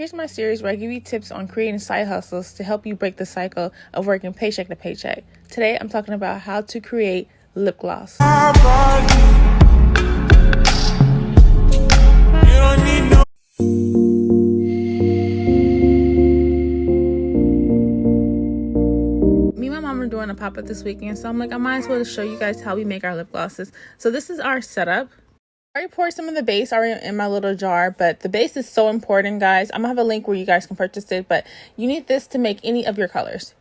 Here's my series where I give you tips on creating side hustles to help you break the cycle of working paycheck to paycheck. Today, I'm talking about how to create lip gloss. Me and my mom are doing a pop-up this weekend, so I'm like, I might as well show you guys how we make our lip glosses. So this is our setup. I already poured some of the base already in my little jar, but the base is so important, guys. I'm gonna have a link where you guys can purchase it, but you need this to make any of your colors.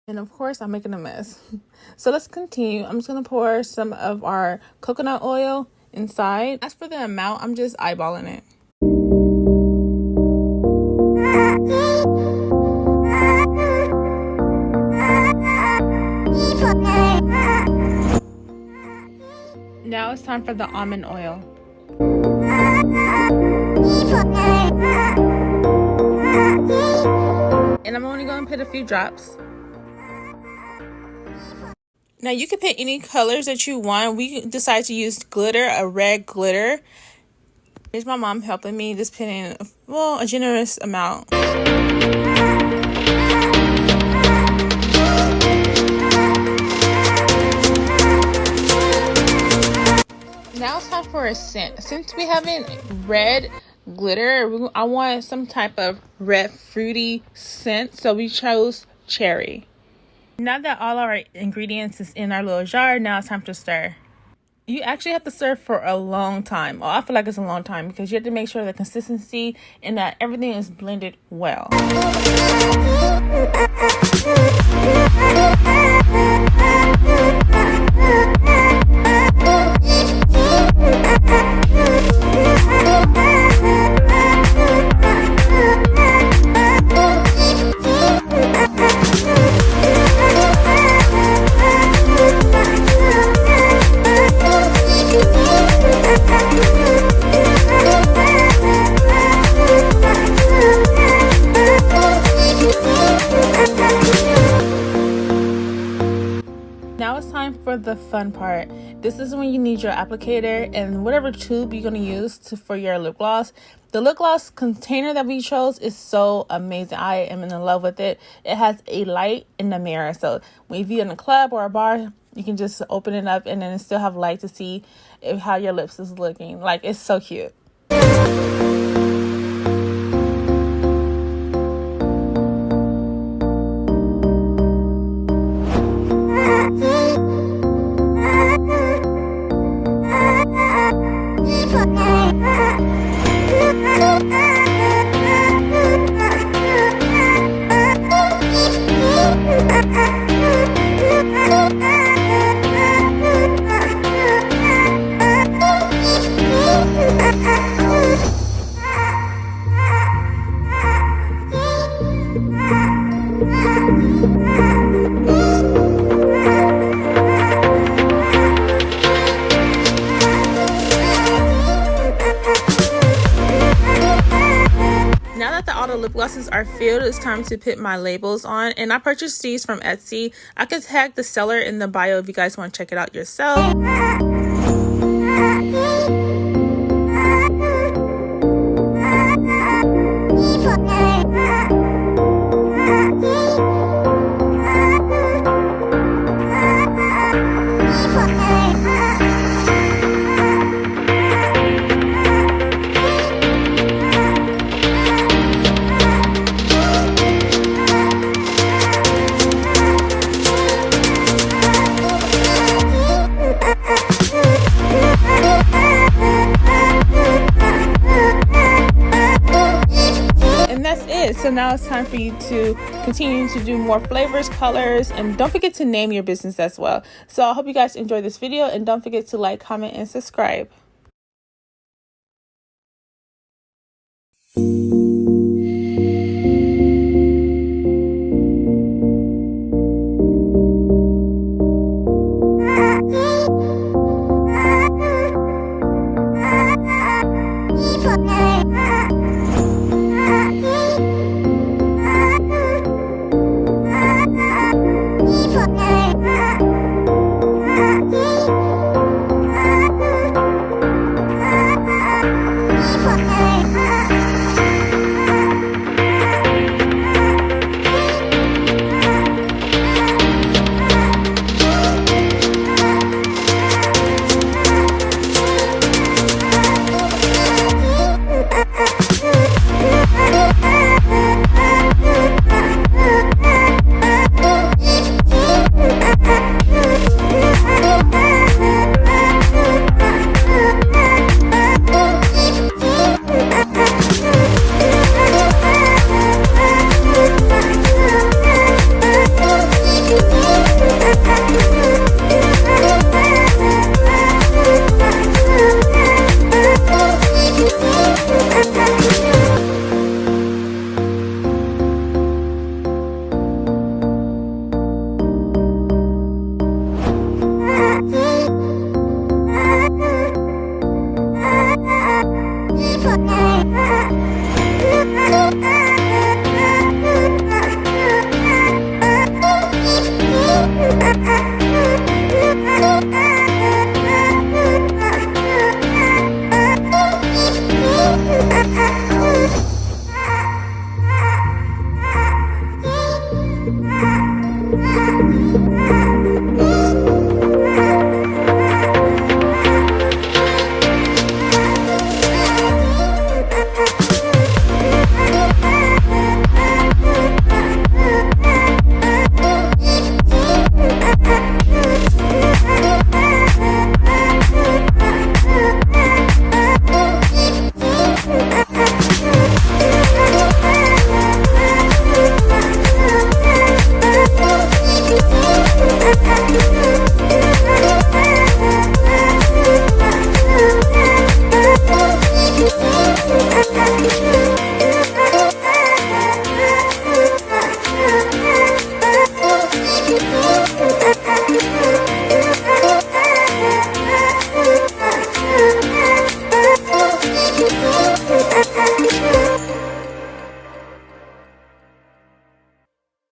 And of course, I'm making a mess. So let's continue. I'm just gonna pour some of our coconut oil inside. As for the amount, I'm just eyeballing it. Now it's time for the almond oil. And I'm only going to put a few drops. Now you can pick any colors that you want. We decided to use glitter, a red glitter. Here's my mom helping me, just putting, a generous amount. Now it's time for a scent. Since we haven't red glitter, I want some type of red fruity scent, so we chose cherry. Now that all our ingredients is in our little jar, now it's time to stir. You actually have to stir for a long time. I feel like it's a long time because you have to make sure the consistency and that everything is blended well. Now it's time for the fun part. This is when you need your applicator and whatever tube you're going to use for your lip gloss. The lip gloss container that we chose is so amazing. I am in love with it. It has a light in the mirror. So if you're in a club or a bar, you can just open it up and then it still have light to see how your lips is looking. Like, it's so cute. All the lip glosses are filled, it's time to put my labels on, and I purchased these from Etsy. I could tag the seller in the bio if you guys want to check it out yourself. So now it's time for you to continue to do more flavors, colors, and don't forget to name your business as well. So I hope you guys enjoyed this video, and don't forget to like, comment, and subscribe. you.